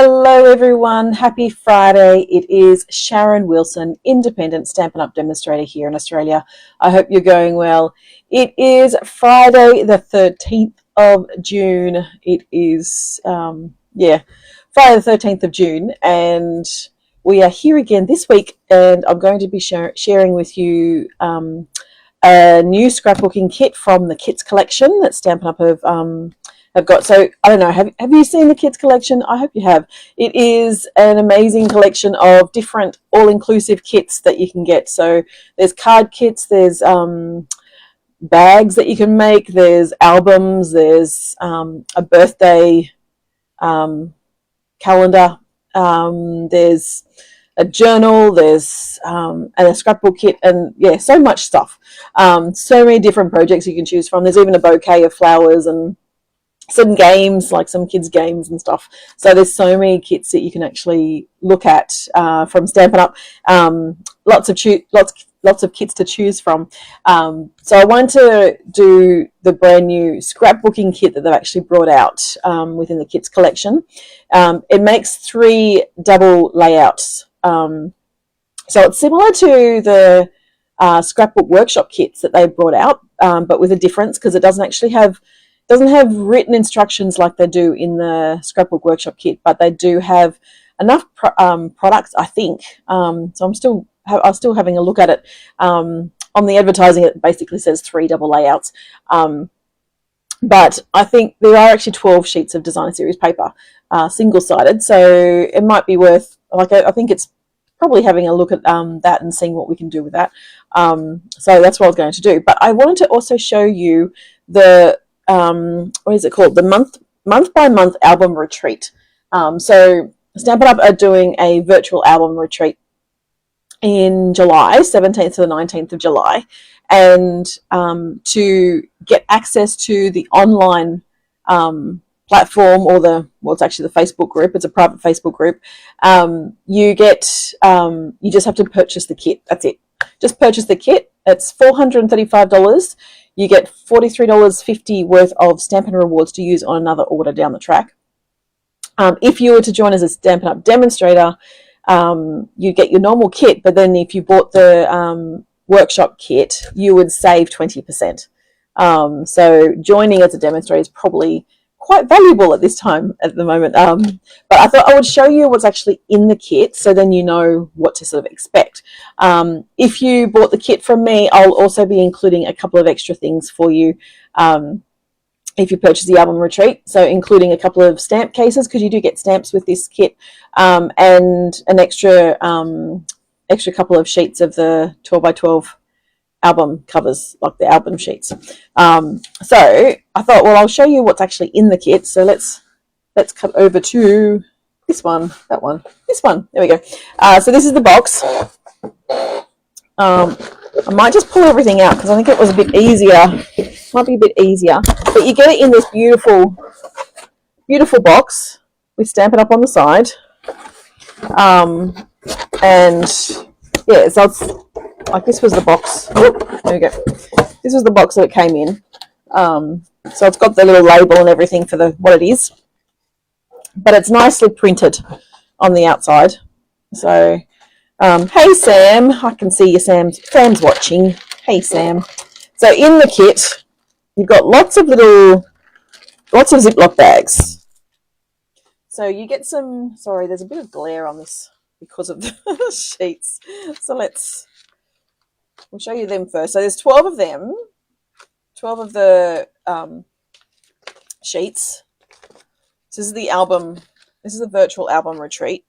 Hello everyone, happy Friday. It is Sharon Wilson, independent Stampin' Up! Demonstrator here in Australia. I hope you're going well. It is Friday the 13th of June. It is, Friday the 13th of June, and we are here again this week, and I'm going to be sharing with you a new scrapbooking kit from the Kits collection that Stampin' Up! Have got. So I don't know, have you seen the Kids collection? I hope you have. It is an amazing collection of different all-inclusive kits that you can get. So there's card kits, there's bags that you can make, there's albums, there's a birthday calendar, there's a journal, there's and a scrapbook kit, and yeah, so much stuff. So many different projects you can choose from. There's even a bouquet of flowers and some games, like some kids games and stuff. So there's so many kits that you can actually look at from Stampin' Up. Lots of kits to choose from. So I wanted to do the brand new scrapbooking kit that they've actually brought out within the Kits collection. It makes 3 double layouts. So it's similar to the scrapbook workshop kits that they brought out, but with a difference, because it doesn't have written instructions like they do in the scrapbook workshop kit, but they do have enough products, I think. So I'm still having a look at it. On the advertising, it basically says 3 double layouts. But I think there are actually 12 sheets of designer series paper, single-sided. So it might be worth, I think it's probably having a look at that and seeing what we can do with that. So that's what I was going to do. But I wanted to also show you the what is it called? The month by month album retreat. So Stampin' Up! Are doing a virtual album retreat in July, 17th to the 19th of July. And to get access to the online platform, or it's actually the Facebook group. It's a private Facebook group. You just have to purchase the kit. That's it. Just purchase the kit. It's $435. You get $43.50 worth of Stampin' Rewards to use on another order down the track. If you were to join as a Stampin' Up! Demonstrator, you get your normal kit, but then if you bought the workshop kit, you would save 20%. So joining as a demonstrator is probably quite valuable at this time at the moment. But I thought I would show you what's actually in the kit, so then you know what to sort of expect. If you bought the kit from me, I'll also be including a couple of extra things for you if you purchase the album retreat. So including a couple of stamp cases, because you do get stamps with this kit, and an extra couple of sheets of the 12 by 12 album covers, like the album sheets. So I thought, well, I'll show you what's actually in the kit. So let's cut over to this one, that one, this one. There we go. So this is the box. I might just pull everything out because I think it was a bit easier. Might be a bit easier, but you get it in this beautiful box with Stampin' Up! On the side. And yeah, so it's like, this was the box. Oh, there we go. This was the box that it came in. So it's got the little label and everything for what it is, but it's nicely printed on the outside. So, hey Sam, I can see you. Sam's watching. Hey Sam. So in the kit, you've got lots of Ziploc bags. So you get some. Sorry, there's a bit of glare on this because of the sheets. So we'll show you them first. So there's 12 of them, 12 of the sheets. So this is the album. This is a virtual album retreat.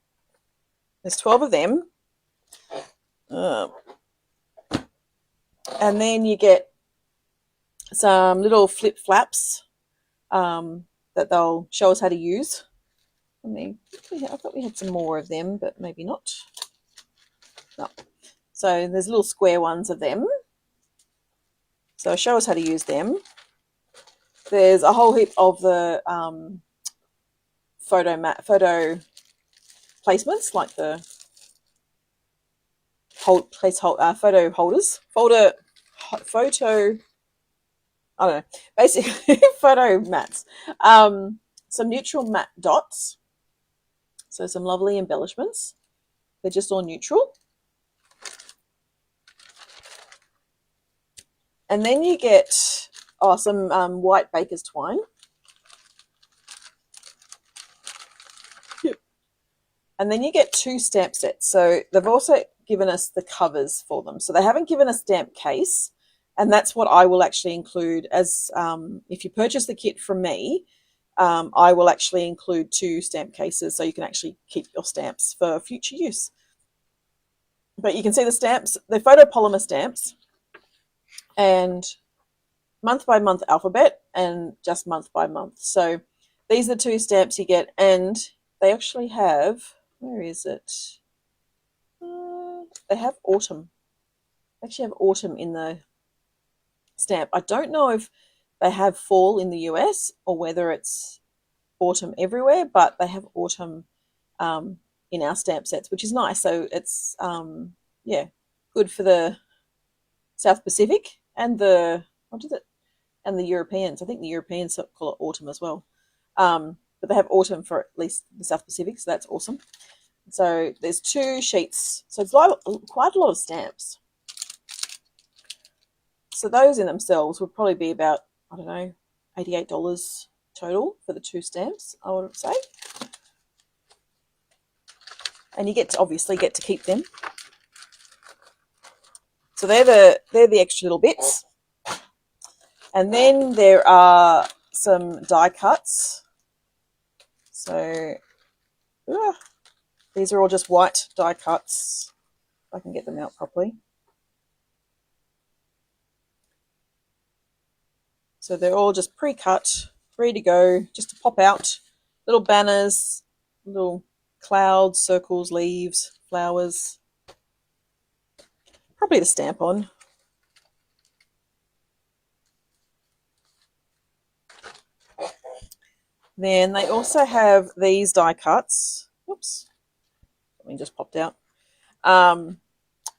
There's 12 of them. And then you get some little flip flaps that they'll show us how to use. I thought we had some more of them, but maybe not. No. So there's little square ones of them. So show us how to use them. There's a whole heap of the photo placements, like the photo holders, I don't know, basically photo mats. Some neutral matte dots. So some lovely embellishments. They're just all neutral. And then you get some white baker's twine. And then you get 2 stamp sets. So they've also given us the covers for them. So they haven't given a stamp case. And that's what I will actually include as if you purchase the kit from me, I will actually include 2 stamp cases so you can actually keep your stamps for future use. But you can see the stamps, they're photopolymer stamps, and month by month alphabet and just month by month. So these are the 2 stamps you get, and they actually have, where is it? They have autumn. They actually have autumn in the stamp. I don't know if they have fall in the US or whether it's autumn everywhere, but they have autumn in our stamp sets, which is nice. So it's yeah, good for the South Pacific and the and the Europeans. I think the Europeans call it autumn as well. But they have autumn for at least the South Pacific, so that's awesome. So there's 2 sheets. So it's quite a lot of stamps. So those in themselves would probably be about, I don't know, $88 total for the 2 stamps, I would say. And you obviously get to keep them. So they're the extra little bits. And then there are some die cuts. So these are all just white die cuts. If I can get them out properly. So they're all just pre-cut, ready to go, just to pop out. Little banners, little clouds, circles, leaves, flowers. Probably the stamp on. Then they also have these die cuts. Oops, something just popped out.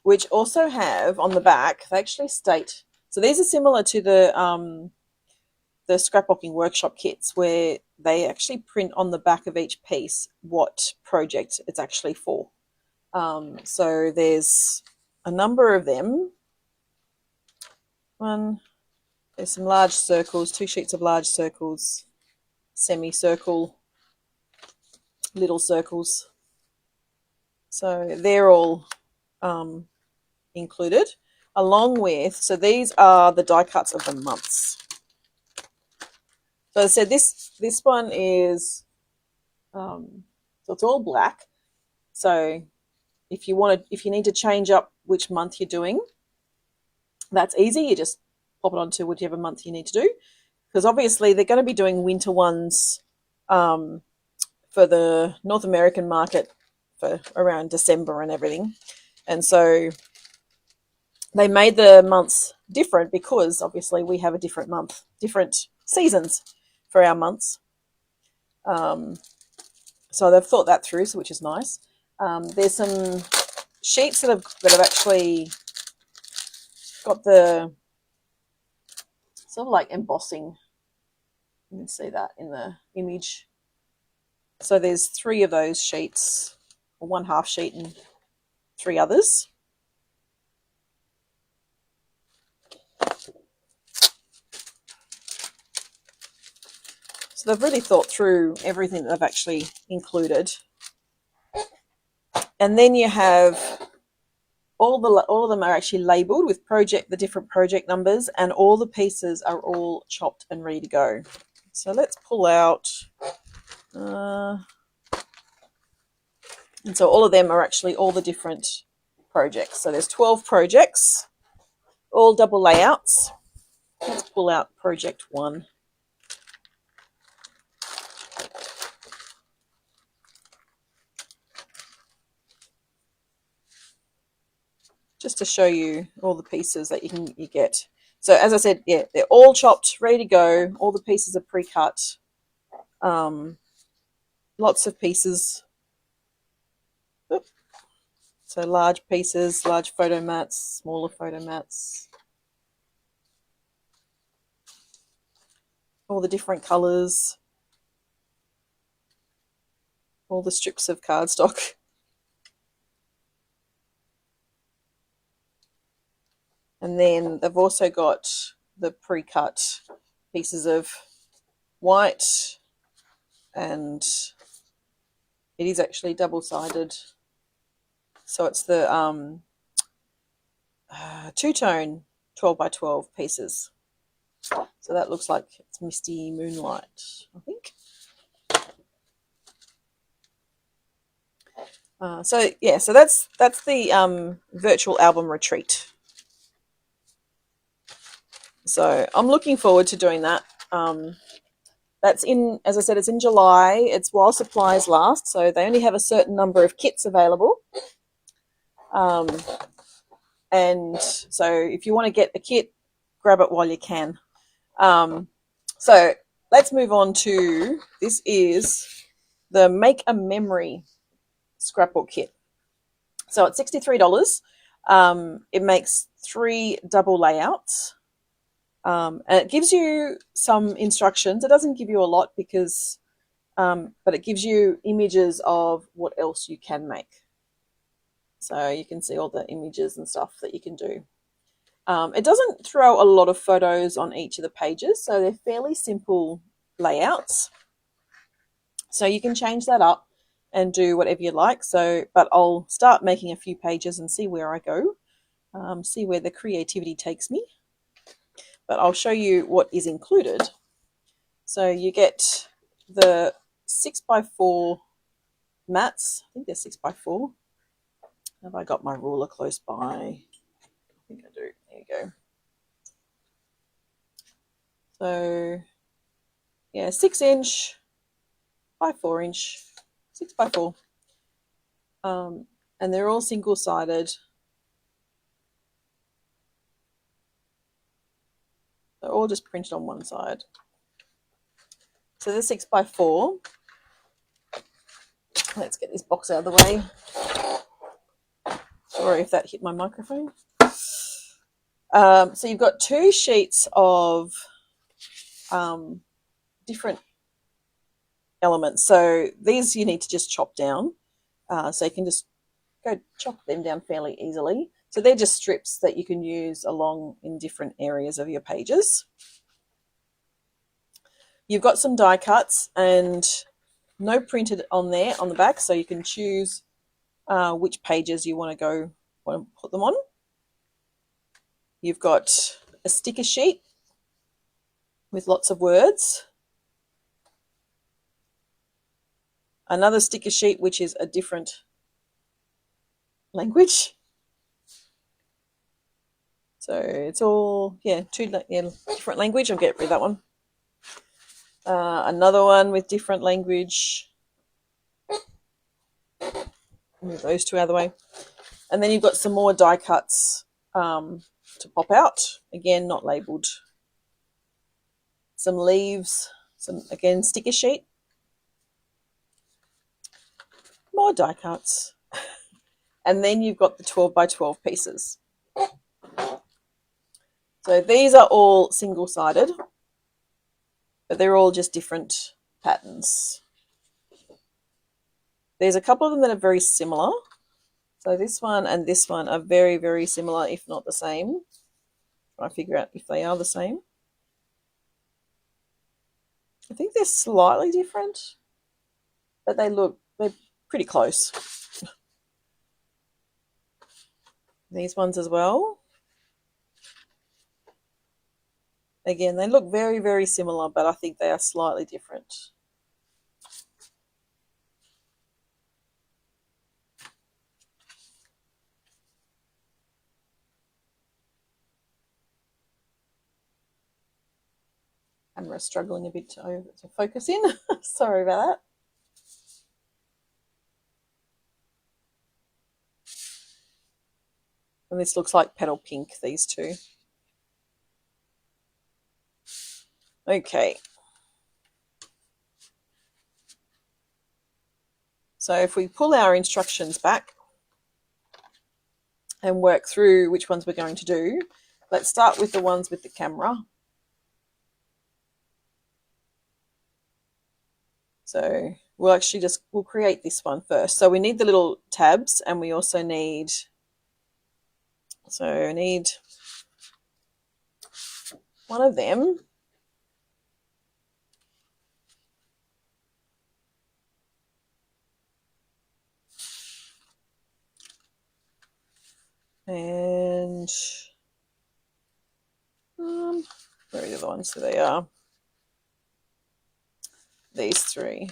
Which also have on the back, they actually state. So these are similar to the scrapbooking workshop kits, where they actually print on the back of each piece what project it's actually for. So there's a number of them. There's some large circles, 2 sheets of large circles, semicircle, little circles. So they're all included, along with, so these are the die cuts of the months. So I said this one is, so it's all black. So if you need to change up which month you're doing, that's easy. You just pop it onto whichever month you need to do, because obviously they're going to be doing winter ones for the North American market for around December and everything. And so they made the months different because obviously we have a different month, different seasons for our months. So they've thought that through, which is nice. There's some sheets that have actually got the sort of like embossing. You can see that in the image. So there's 3 of those sheets, or 1 half sheet and 3 others. So they've really thought through everything that they've actually included. And then you have all of them are actually labelled with the different project numbers, and all the pieces are all chopped and ready to go. So let's pull out, and so all of them are actually all the different projects. So there's 12 projects, all double layouts. Let's pull out project 1. Just to show you all the pieces that you get. So as I said, yeah, they're all chopped, ready to go. All the pieces are pre-cut. Lots of pieces. Oop. So large pieces, large photo mats, smaller photo mats. All the different colours. all the strips of cardstock. And then they've also got the pre-cut pieces of white, and it is actually double-sided. So it's the two-tone 12 by 12 pieces. So that looks like it's Misty Moonlight, I think. So yeah, so that's the virtual album retreat. So I'm looking forward to doing that. That's in, as I said, it's in July. It's while supplies last, so they only have a certain number of kits available. And so if you want to get a kit, grab it while you can. So let's move on to, this is the Make a Memory Scrapbook Kit. So it's $63. It makes 3 double layouts. And it gives you some instructions. It doesn't give you a lot because, but it gives you images of what else you can make. So you can see all the images and stuff that you can do. It doesn't throw a lot of photos on each of the pages, so they're fairly simple layouts. So you can change that up and do whatever you like. So, but I'll start making a few pages and see where I go, see where the creativity takes me. But I'll show you what is included. So you get the 6x4 mats. I think they're 6x4. Have I got my ruler close by? I think I do. There you go. So yeah, 6-inch by 4-inch, 6x4. And they're all single-sided. They're all just printed on one side. So the 6x4. Let's get this box out of the way. Sorry if that hit my microphone. So you've got 2 sheets of different elements. So these you need to just chop down. So you can just go chop them down fairly easily. So they're just strips that you can use along in different areas of your pages. You've got some die cuts and no printed on there on the back, so you can choose which pages you want to put them on. You've got a sticker sheet with lots of words. Another sticker sheet which is a different language. So it's all, different language. I'll get rid of that one. Another one with different language. Move those 2 out of the way. And then you've got some more die cuts to pop out. Again, not labelled. Some leaves. Some, again, sticker sheet. More die cuts. And then you've got the 12 by 12 pieces. So these are all single-sided, but they're all just different patterns. There's a couple of them that are very similar. So this one and this one are very, very similar, if not the same. Try to figure out if they are the same. I think they're slightly different, but they're pretty close. These ones as well. Again, they look very, very similar, but I think they are slightly different. Camera struggling a bit to focus in. Sorry about that. And this looks like petal pink, these 2. Okay. So if we pull our instructions back and work through which ones we're going to do, let's start with the ones with the camera. So we'll create this one first. So we need the little tabs, and we also need, so I need one of them. And where are the other ones? So they are these three.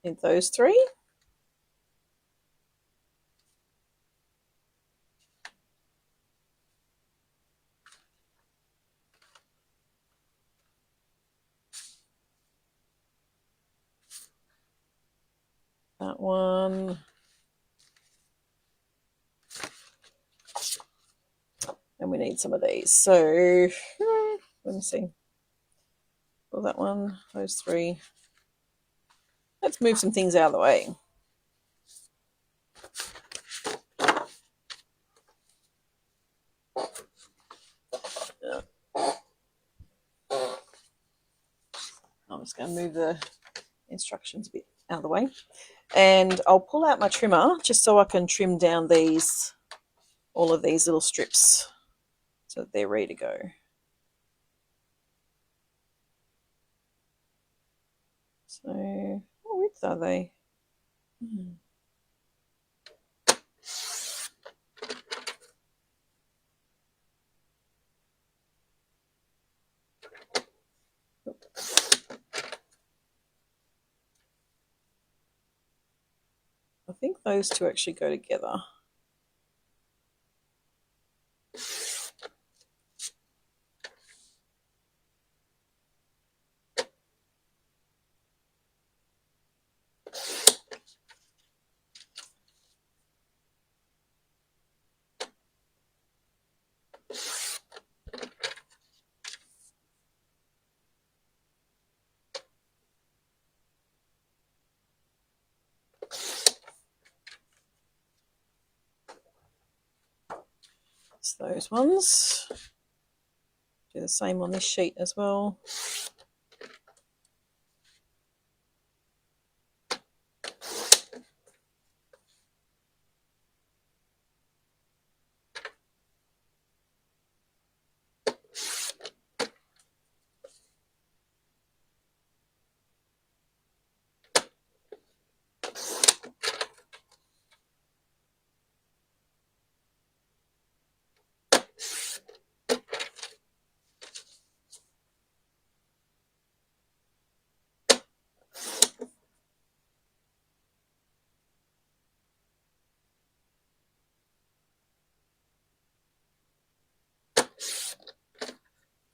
Need those three. That one. And we need some of these. So let me see. Well, that one, those three. Let's move some things out of the way. I'm just going to move the instructions a bit out of the way. And I'll pull out my trimmer just so I can trim down all of these little strips so that they're ready to go. So, what width are they? I think those two actually go together. It's those ones. Do the same on this sheet as well.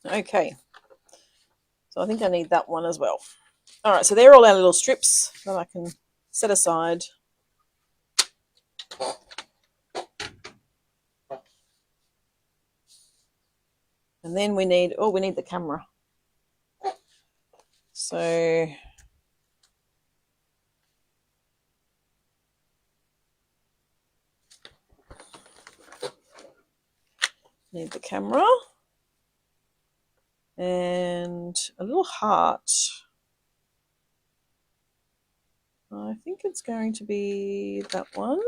Okay, so I think I need that one as well. All right, so they're all our little strips that I can set aside. And then we need the camera. So need the camera and a little heart. I think it's going to be that one.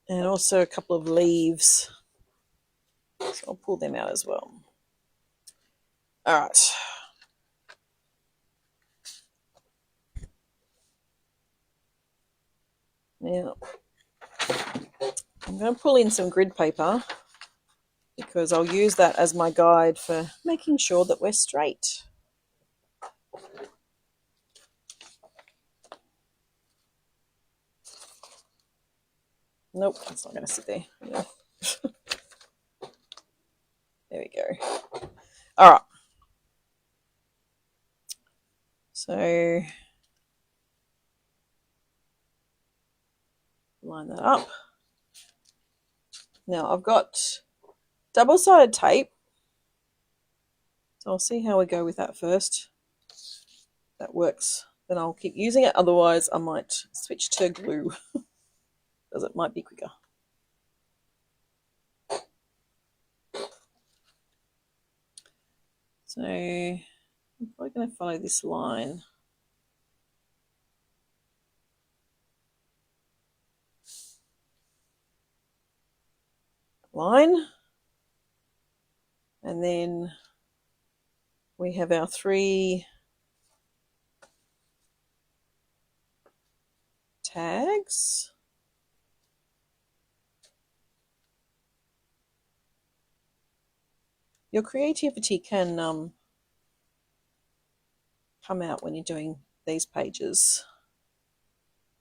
And also a couple of leaves. So I'll pull them out as well. All right. Now, I'm going to pull in some grid paper because I'll use that as my guide for making sure that we're straight. Nope, it's not going to sit there. Yeah. There we go. All right. So line that up. Now I've got double-sided tape. So I'll see how we go with that first. That works then I'll keep using it. Otherwise, I might switch to glue because it might be quicker. So I'm probably going to follow this line. And then we have our 3 tags. Your creativity can come out when you're doing these pages.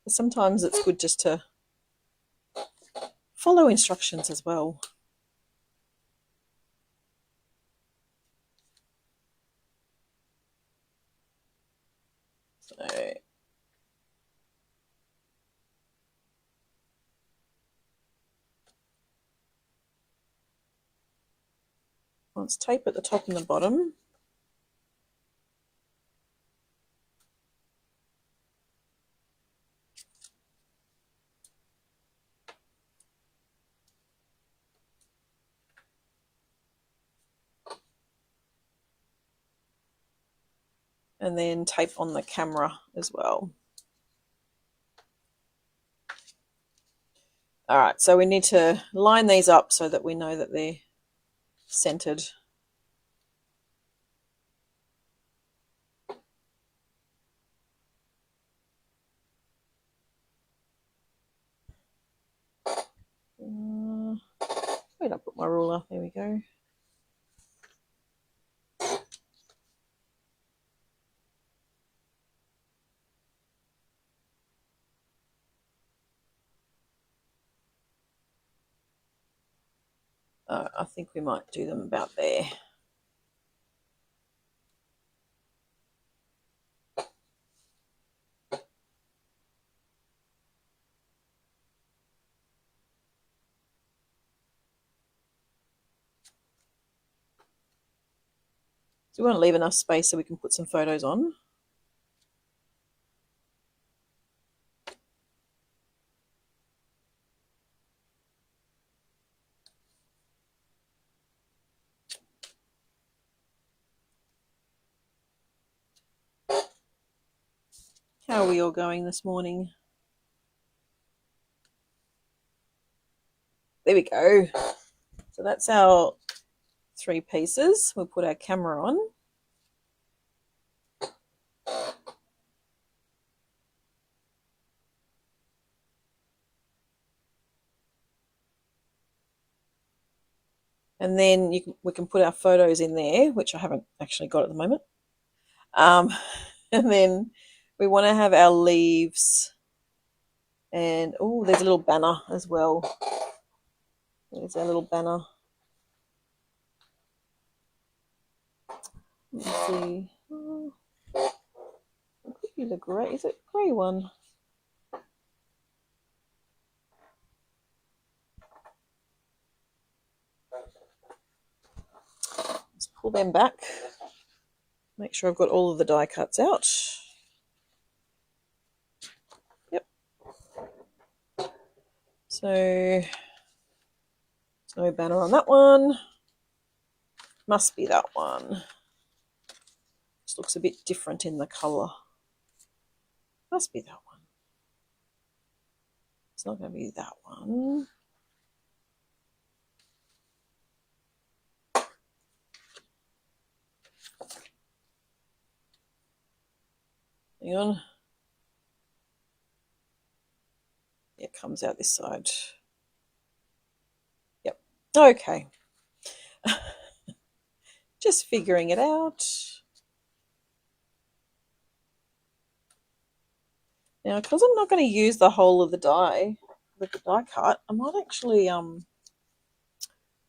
But sometimes it's good just to follow instructions as well. So let's tape at the top and the bottom. And then tape on the camera as well. All right, so we need to line these up so that we know that they're centered. Where did I put my ruler? There we go. I think we might do them about there. So we want to leave enough space so we can put some photos on. How are we all going this morning? There we go. So that's our 3 pieces. We'll put our camera on. And then we can put our photos in there, which I haven't actually got at the moment. And then we want to have our leaves. And, oh, there's a little banner as well. There's our little banner. Let's see. Oh, it could be the grey. Is it grey one? Let's pull them back. Make sure I've got all of the die cuts out. Yep. So there's no banner on that one. Must be that one. This looks a bit different in the colour. Must be that one. It's not going to be that one. Hang on. It comes out this side. Yep. Okay. Just figuring it out. Now, because I'm not going to use the whole of the die with the die cut, I might actually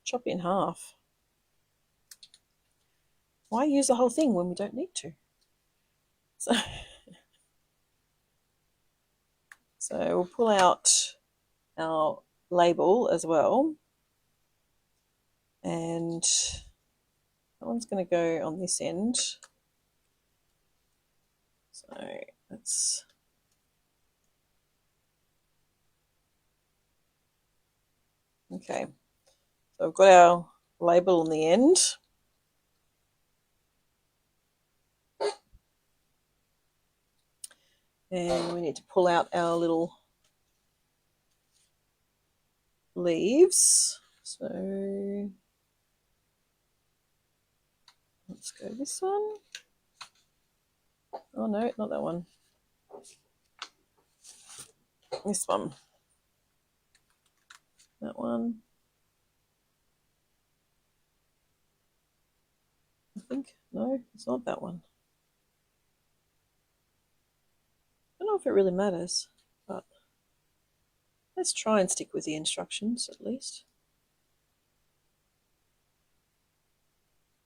chop it in half. Why use the whole thing when we don't need to? So we'll pull out our label as well. And that one's going to go on this end. So That's okay. So I've got our label on the end. And we need to pull out our little leaves. So let's go this one. Oh no, not that one. This one. That one. I think. No, it's not that one. I don't know if it really matters, but let's try and stick with the instructions at least.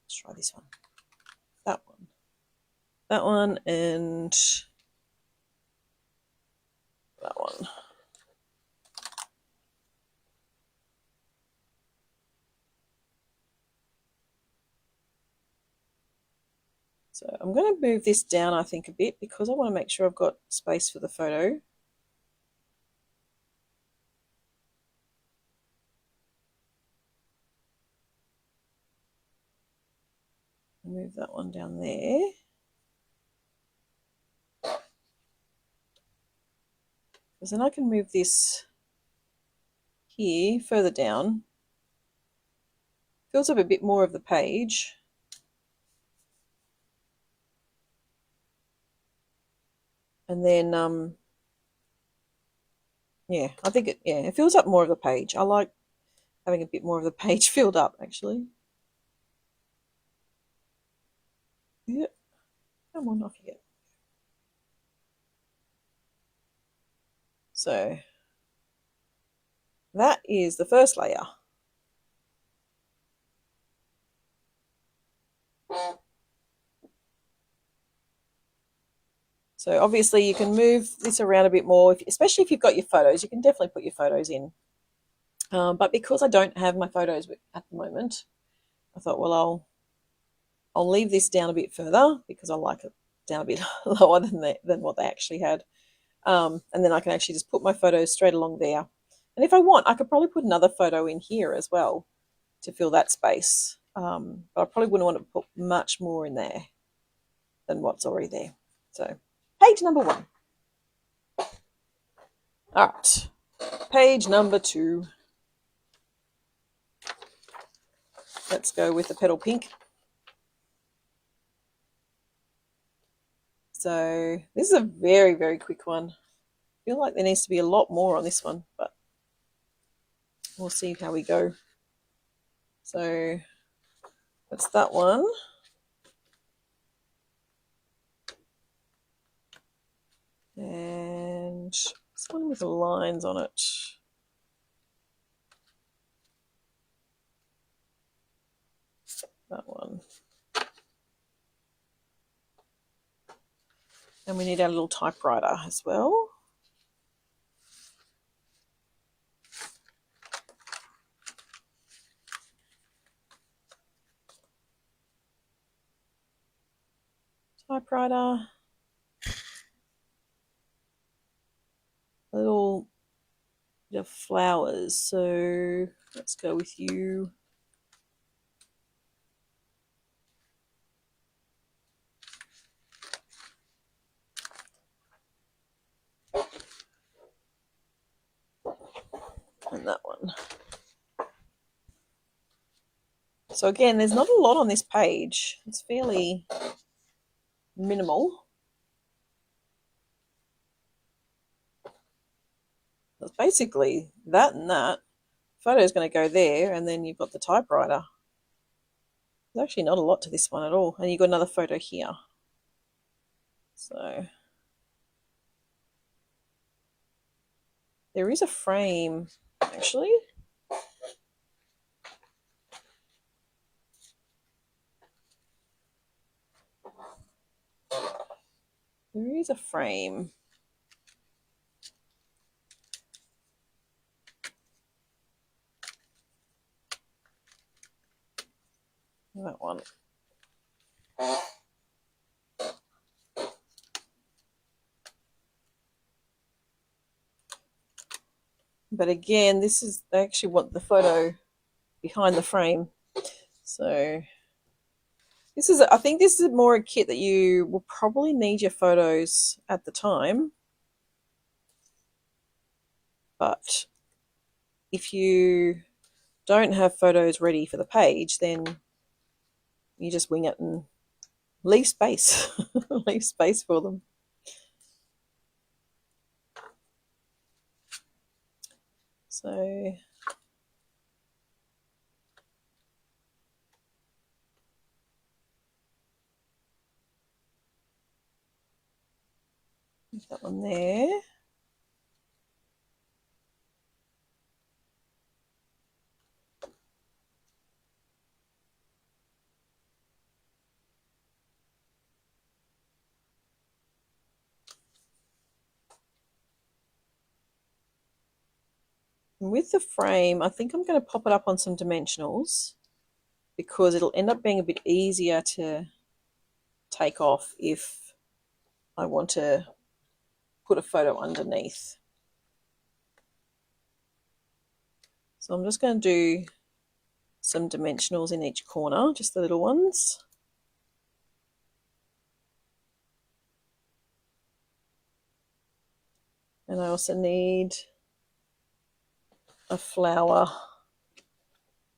Let's try this one. That one. That one and that one. So I'm going to move this down, I think, a bit because I want to make sure I've got space for the photo. Move that one down there. Because then I can move this here further down. Fills up a bit more of the page. And then yeah, I think it fills up more of the page. I like having a bit more of the page filled up actually. Yeah. Come on, off you get. So that is the first layer. So obviously you can move this around a bit more, especially if you've got your photos. You can definitely put your photos in. But because I don't have my photos at the moment, I thought, well, I'll leave this down a bit further because I like it down a bit lower than what they actually had. And then I can actually just put my photos straight along there. And if I want, I could probably put another photo in here as well to fill that space. But I probably wouldn't want to put much more in there than what's already there. So page number 1. All right, page number 2. Let's go with the petal pink. So this is a very, very quick one. I feel like there needs to be a lot more on this one, but we'll see how we go. So that's that one. And this one with the lines on it. That one. And we need our little typewriter as well. Typewriter. A little bit of flowers. So let's go with you. And that one. So again, there's not a lot on this page. It's fairly minimal. It's basically that and that. Photo is going to go there, and then you've got the typewriter. There's actually not a lot to this one at all. And you've got another photo here. So there is a frame, actually. There is a frame. That one. But again, this is, I actually want the photo behind the frame. So this is, I think this is more a kit that you will probably need your photos at the time. But if you don't have photos ready for the page, then you just wing it and leave space. Leave space for them. So that one there. And with the frame, I think I'm going to pop it up on some dimensionals because it'll end up being a bit easier to take off if I want to put a photo underneath. So I'm just going to do some dimensionals in each corner, just the little ones. And I also need a flower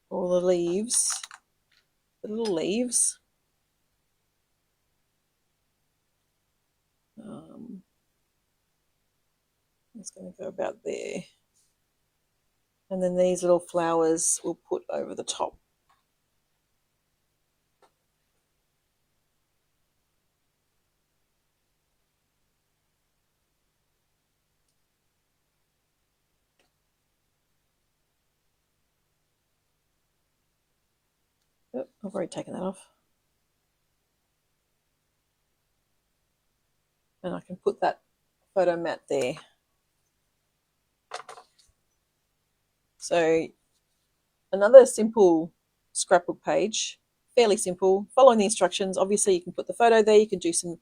for the leaves, the little leaves. It's going to go about there. And then these little flowers we'll put over the top. Oh, I've already taken that off. And I can put that photo mat there. So another simple scrapbook page, fairly simple, following the instructions. Obviously you can put the photo there, you can do some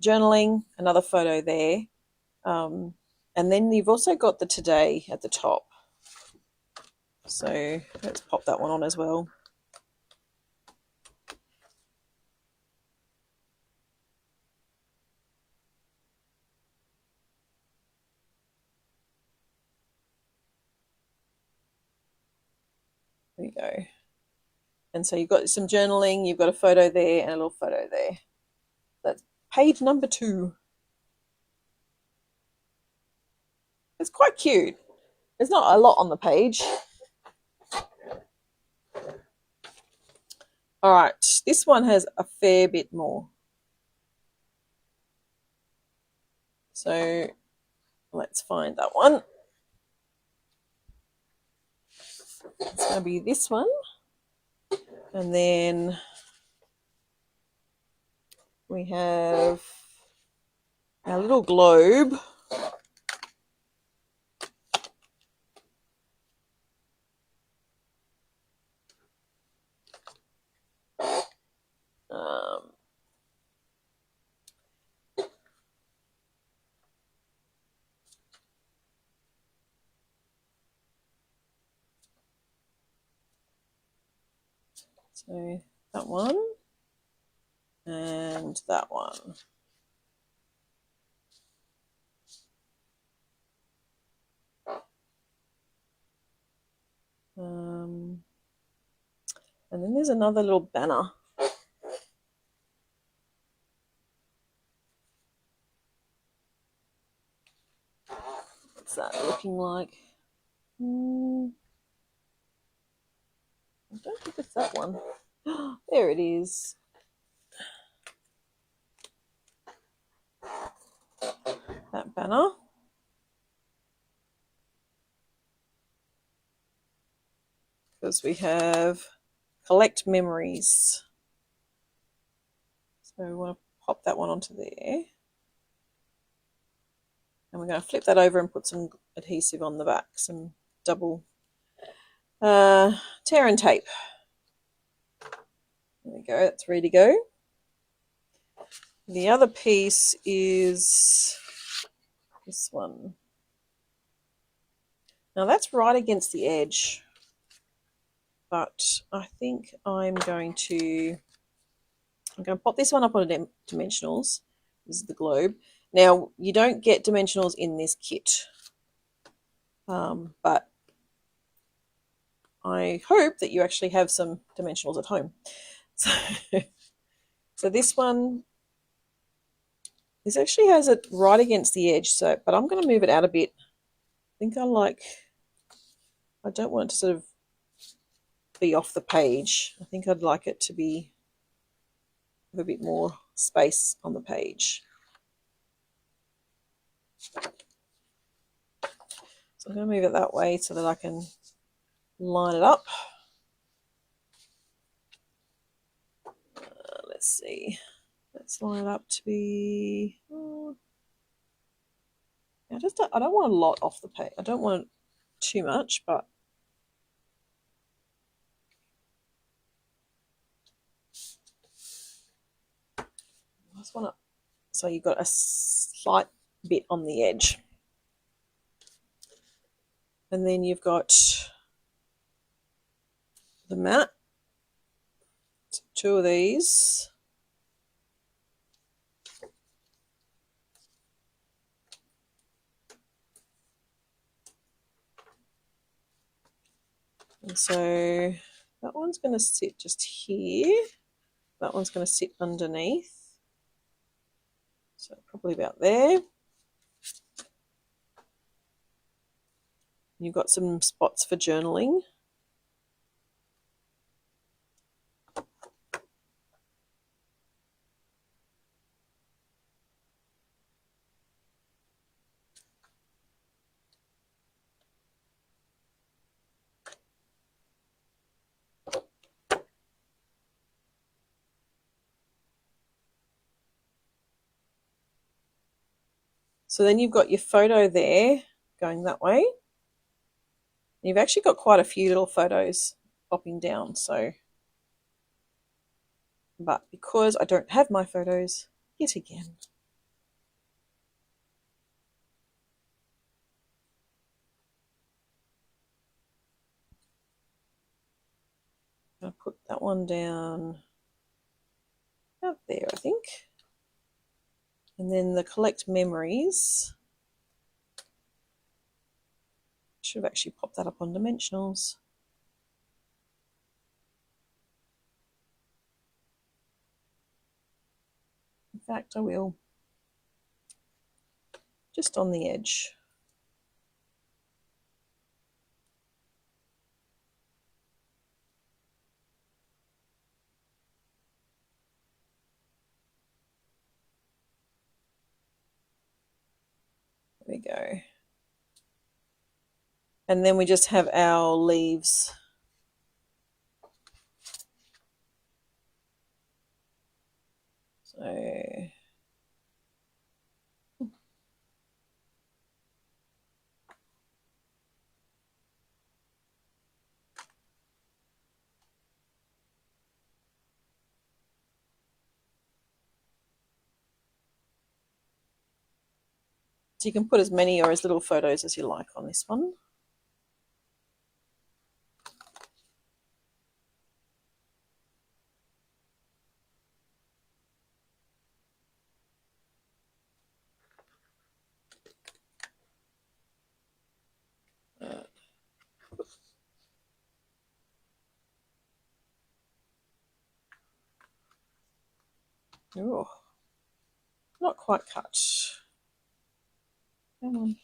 journaling, another photo there. And then you've also got the today at the top. So let's pop that one on as well. There we go. And so you've got some journaling, you've got a photo there and a little photo there. That's page number 2. It's quite cute. There's not a lot on the page. All right, this one has a fair bit more. So let's find that one. It's going to be this one. And then we have our little globe. So that one and that one. And then there's another little banner. What's that looking like? I don't think it's that one. There it is. That banner. Because we have collect memories. So we want to pop that one onto there. And we're going to flip that over and put some adhesive on the back, some double tear and tape. There we go, that's ready to go. The other piece is this one. Now that's right against the edge, but I think I'm going to pop this one up on dimensionals. This is the globe. Now you don't get dimensionals in this kit, but I hope that you actually have some dimensionals at home. So, so this one, this actually has it right against the edge. So, but I'm going to move it out a bit. I think I don't want it to sort of be off the page. I think I'd like it to be have a bit more space on the page. So I'm going to move it that way so that I can line it up. Let's see. Let's line it up to be. I don't want a lot off the page. I don't want too much, but I just want to. So you've got a slight bit on the edge, and then you've got the mat. Two of these. And so that one's going to sit just here. That one's going to sit underneath. So probably about there. You've got some spots for journaling. So then you've got your photo there going that way. You've actually got quite a few little photos popping down. So, but because I don't have my photos yet again, I'm going to put that one down out there, I think. And then the collect memories. Should have actually popped that up on dimensionals. In fact, I will. Just on the edge. There we go. And then we just have our leaves. So you can put as many or as little photos as you like on this one. Oh, not quite cut. Come on.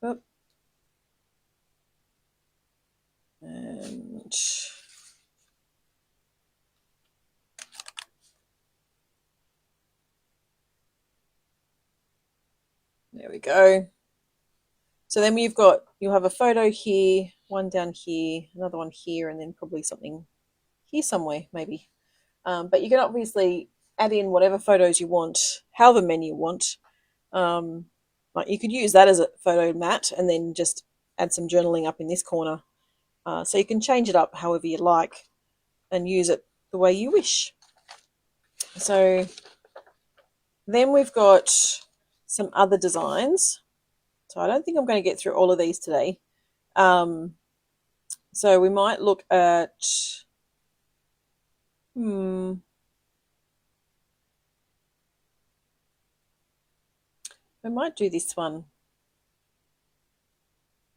Up. And there we go. So then you'll have a photo here, one down here, another one here, and then probably something here somewhere, maybe. But you can obviously add in whatever photos you want, however many you want. Like you could use that as a photo mat and then just add some journaling up in this corner. So you can change it up however you like and use it the way you wish. So then we've got some other designs. So I don't think I'm going to get through all of these today. So we might look at I might do this one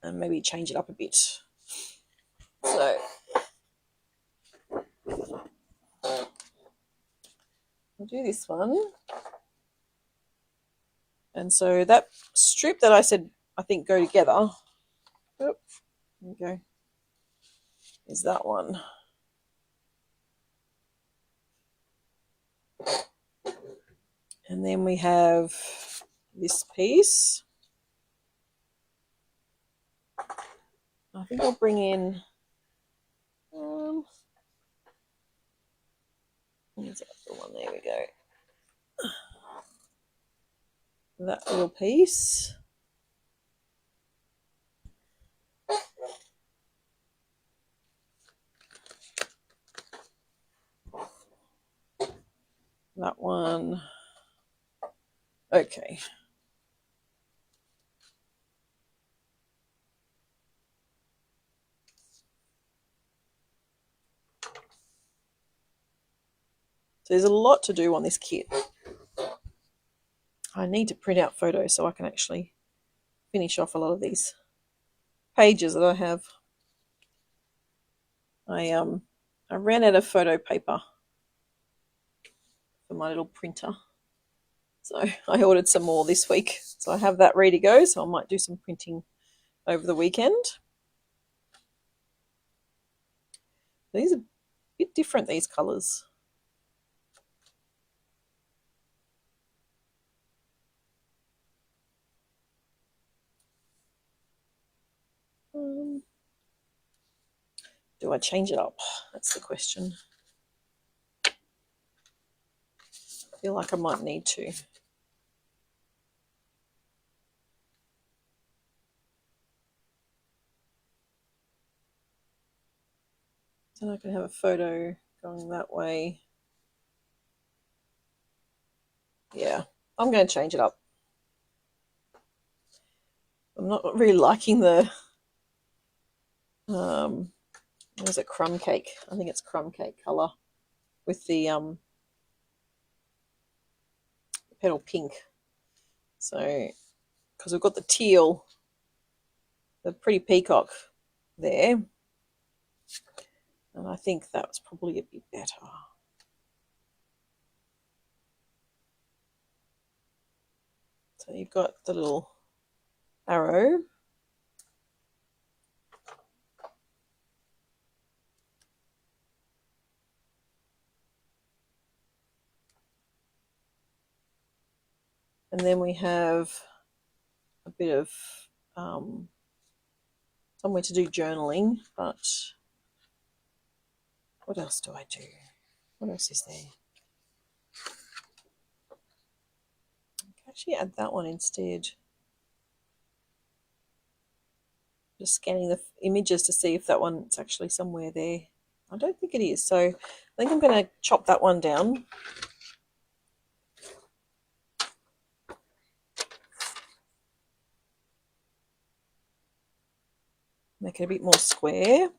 and maybe change it up a bit. So I'll do this one. And so that strip that I said I think go together, there we go, is that one. And then we have this piece. I think I'll bring in where's that the one? There we go. That little piece. That one. Okay. So there's a lot to do on this kit. I need to print out photos so I can actually finish off a lot of these pages that I have. I ran out of photo paper for my little printer, so I ordered some more this week. So I have that ready to go. So I might do some printing over the weekend. These are a bit different, these colours. Do I change it up? That's the question. I feel like I might need to. Then I can have a photo going that way. Yeah, I'm going to change it up. I'm not really liking the what is it, crumb cake? I think it's crumb cake colour with the petal pink. So because we've got the teal, the pretty peacock there, and I think that was probably a bit better. So you've got the little arrow. And then we have a bit of somewhere to do journaling, but what else do I do? What else is there? I can actually add that one instead. Just scanning the images to see if that one's actually somewhere there. I don't think it is, so I think I'm going to chop that one down. Make it a bit more square.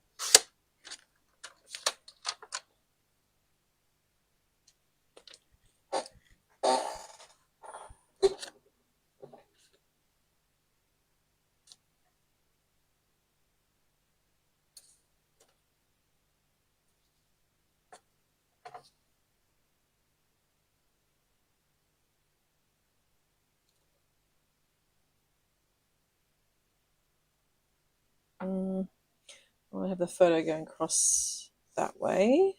I have the photo going across that way,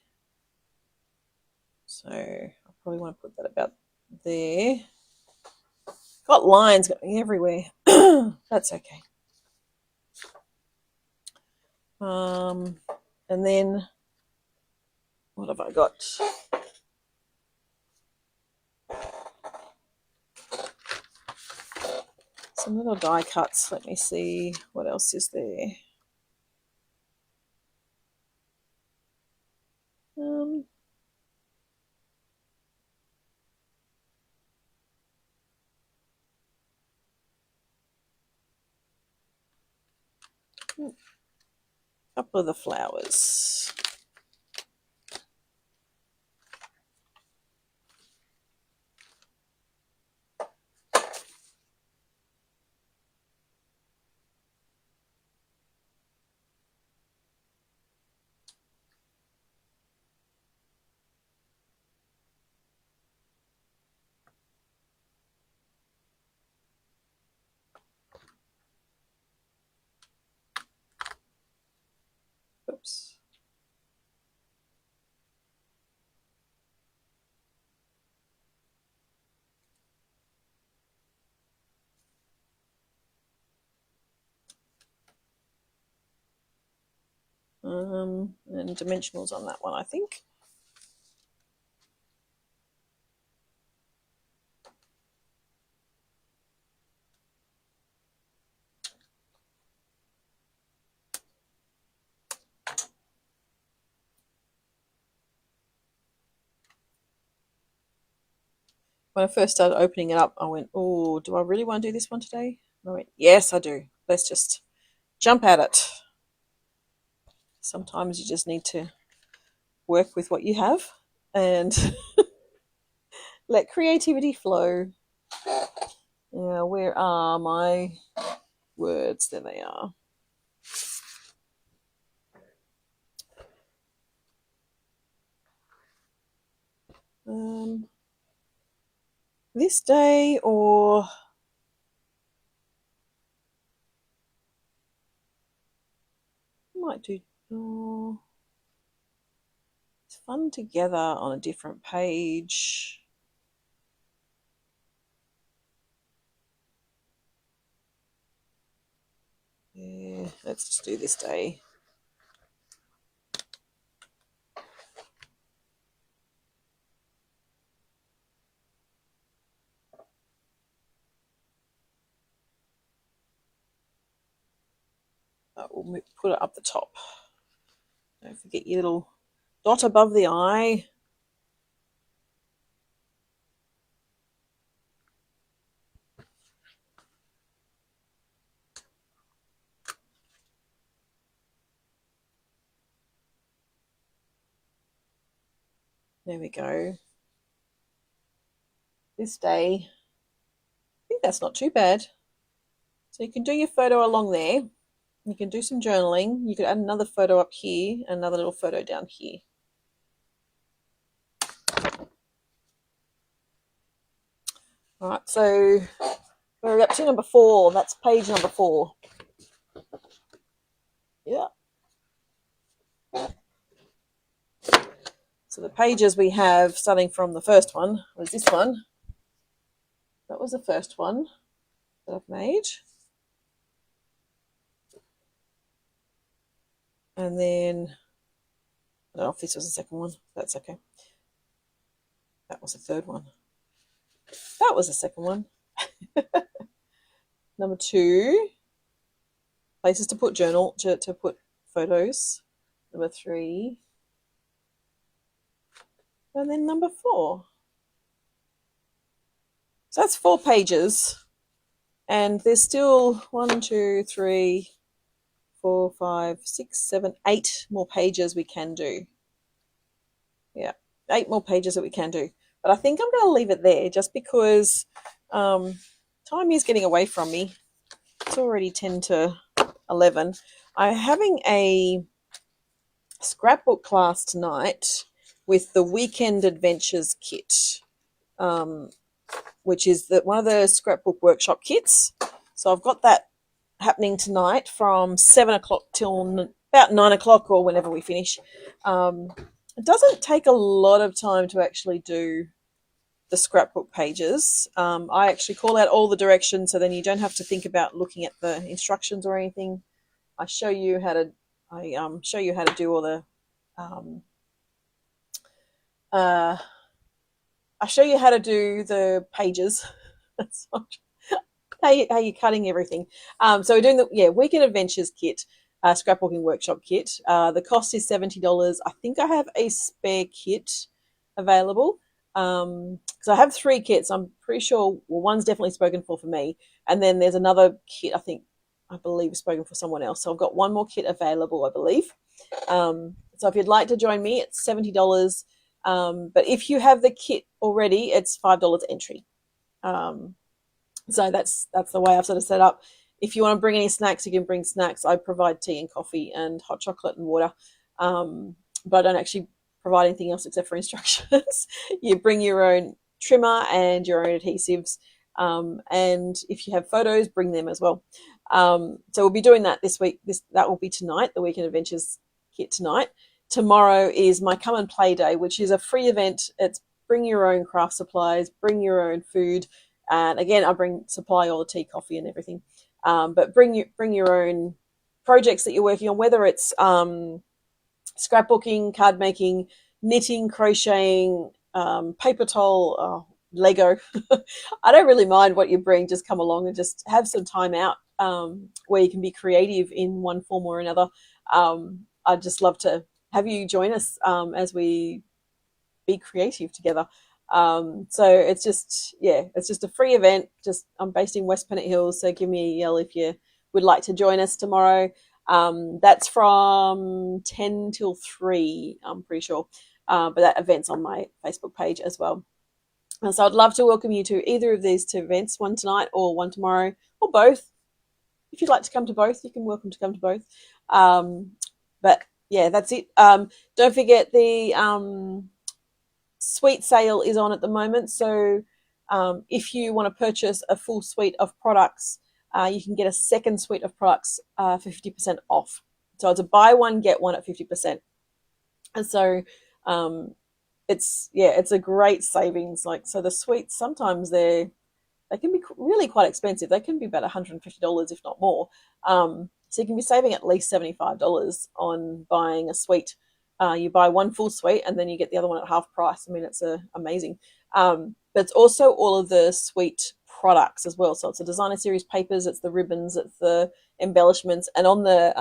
so I probably want to put that about there. Got lines going everywhere. That's okay. And then What have I got? Some little die cuts. Let me see what else is there. A couple of the flowers. Oops. And dimensionals on that one, I think. When I first started opening it up, I went, oh, do I really want to do this one today? And I went, yes, I do. Let's just jump at it. Sometimes you just need to work with what you have and let creativity flow. Yeah, where are my words? There they are. This day, or I might do, oh, it's fun together on a different page. Yeah, let's just do this day. We'll put it up the top. Don't forget your little dot above the eye. There we go. This day, I think that's not too bad. So you can do your photo along there. You can do some journaling. You could add another photo up here, another little photo down here. All right, so we're up to number 4. That's page number 4. Yeah. So the pages we have, starting from the first one, was this one. That was the first one that I've made. And then, I don't know if this was the second one. That's okay. That was the third one. That was the second one. Number 2, places to put journal, to put photos. Number 3. And then number 4. So that's 4 pages. And there's still 1, 2, 3, 4, 5, 6, 7, 8 more pages we can do. Yeah, 8 more pages that we can do. But I think I'm going to leave it there just because time is getting away from me. It's already 10 to 11. I'm having a scrapbook class tonight with the Weekend Adventures kit, which is one of the scrapbook workshop kits. So I've got that happening tonight from 7 o'clock till about 9 o'clock or whenever we finish. It doesn't take a lot of time to actually do the scrapbook pages. I actually call out all the directions, so then you don't have to think about looking at the instructions or anything. I show you how to. I show you how to do all the uh, I show you how to do the pages. That's how you're cutting everything. So we're doing the Weekend Adventures kit, scrapbooking workshop kit. The cost is $70. I think I have a spare kit available because I have 3 kits. I'm pretty sure. Well, one's definitely spoken for me, and then there's another kit. I believe is spoken for someone else. So I've got one more kit available, I believe. So if you'd like to join me, it's $70. But if you have the kit already, it's $5 entry. So that's the way I've sort of set up. If you want to bring any snacks, you can bring snacks. I provide tea and coffee and hot chocolate and water, but I don't actually provide anything else except for instructions. You bring your own trimmer and your own adhesives, and if you have photos, bring them as well. So we'll be doing that this week. That will be tonight, the Weekend Adventures kit tonight. Tomorrow is my Come and Play Day, which is a free event. It's bring your own craft supplies, bring your own food. And again, I supply all the tea, coffee, and everything. But bring your own projects that you're working on, whether it's scrapbooking, card making, knitting, crocheting, paper towel, Lego. I don't really mind what you bring. Just come along and just have some time out where you can be creative in one form or another. I'd just love to have you join us as we be creative together. So it's just a free event. I'm based in West Pennant Hills, so give me a yell if you would like to join us tomorrow. That's from 10 till 3, I'm pretty sure. But that event's on my Facebook page as well. And so I'd love to welcome you to either of these 2 events, one tonight or one tomorrow, or both. If you'd like to come to both, you can welcome to come to both. But yeah, that's it. Don't forget the sweet sale is on at the moment. So if you want to purchase a full suite of products, you can get a second suite of products for 50% off. So it's a buy one, get one at 50%. And so it's a great savings. Like, so the suites, sometimes they can be really quite expensive. They can be about $150, if not more. So you can be saving at least $75 on buying a suite. You buy one full suite and then you get the other one at half price. I mean, it's amazing. But it's also all of the suite products as well. So it's the designer series papers, it's the ribbons, it's the embellishments, and on the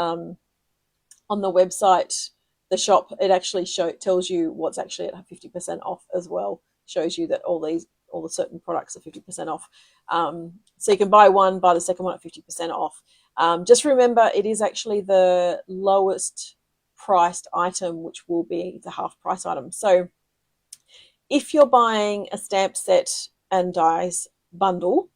website, the shop, it actually tells you what's actually at 50% off as well. Shows you that all the certain products are 50% off. So you can buy one, buy the second one at 50% off. Just remember, it is actually the lowest priced item, which will be the half price item. So if you're buying a stamp set and dies bundle,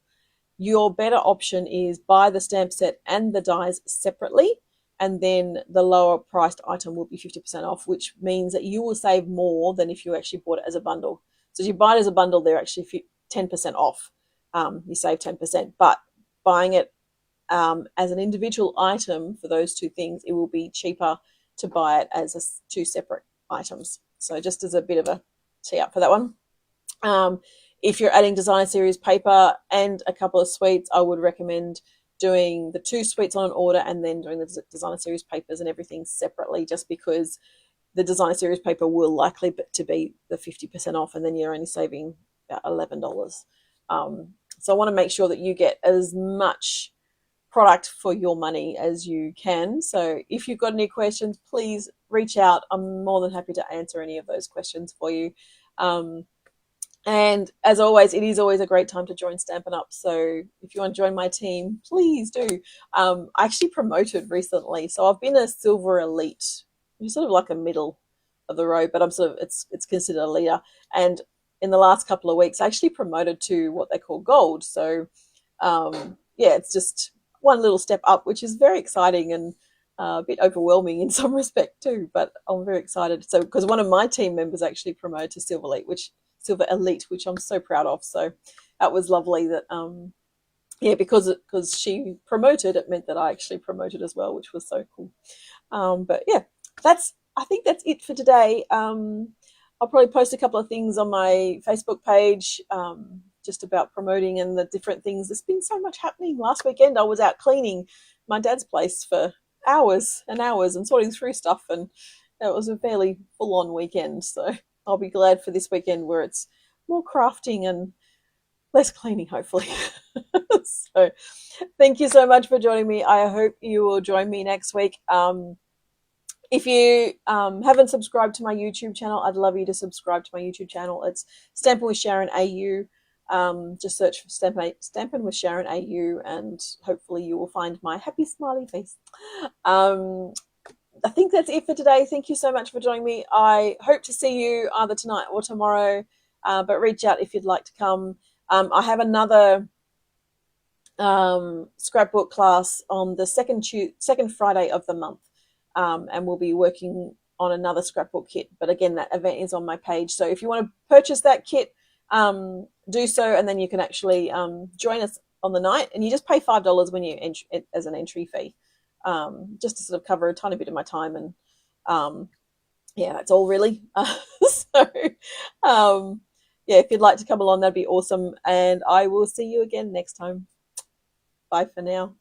your better option is buy the stamp set and the dies separately, and then the lower priced item will be 50% off, which means that you will save more than if you actually bought it as a bundle. So if you buy it as a bundle, they're actually 10% off. You save 10%, but buying it as an individual item for those 2 things, it will be cheaper to buy it as 2 separate items. So just as a bit of a tee up for that one. If you're adding designer series paper and a couple of suites, I would recommend doing the 2 suites on an order and then doing the designer series papers and everything separately, just because the designer series paper will likely to be the 50% off, and then you're only saving about $11. So I want to make sure that you get as much product for your money as you can. So if you've got any questions, please reach out. I'm more than happy to answer any of those questions for you. And as always, it is always a great time to join Stampin' Up. So if you want to join my team, please do. I actually promoted recently. So I've been a Silver Elite, which is sort of like a middle of the road, but I'm sort of, it's considered a leader. And in the last couple of weeks, I actually promoted to what they call Gold. So it's just one little step up, which is very exciting and a bit overwhelming in some respect too, but I'm very excited. So because one of my team members actually promoted to Silver Elite, which I'm so proud of. So that was lovely that because she promoted, it meant that I actually promoted as well, which was so cool. But yeah, I think that's it for today. I'll probably post a couple of things on my Facebook page just about promoting and the different things. There's been so much happening. Last weekend I was out cleaning my dad's place for hours and hours and sorting through stuff, and it was a fairly full-on weekend. So I'll be glad for this weekend where it's more crafting and less cleaning, hopefully. So thank you so much for joining me. I hope you will join me next week. If you haven't subscribed to my YouTube channel, I'd love you to subscribe to my YouTube channel. It's Stampin' with Sharon AU. Just search for Stampin' with Sharon AU, and hopefully you will find my happy smiley face. I think that's it for today. Thank you so much for joining me. I hope to see you either tonight or tomorrow, but reach out if you'd like to come. I have another scrapbook class on the second Friday of the month, and we'll be working on another scrapbook kit. But again, that event is on my page. So if you want to purchase that kit, do so, and then you can actually join us on the night, and you just pay $5 when you as an entry fee. Just to sort of cover a tiny bit of my time, and yeah, that's all really. So yeah, if you'd like to come along, that'd be awesome, and I will see you again next time. Bye for now.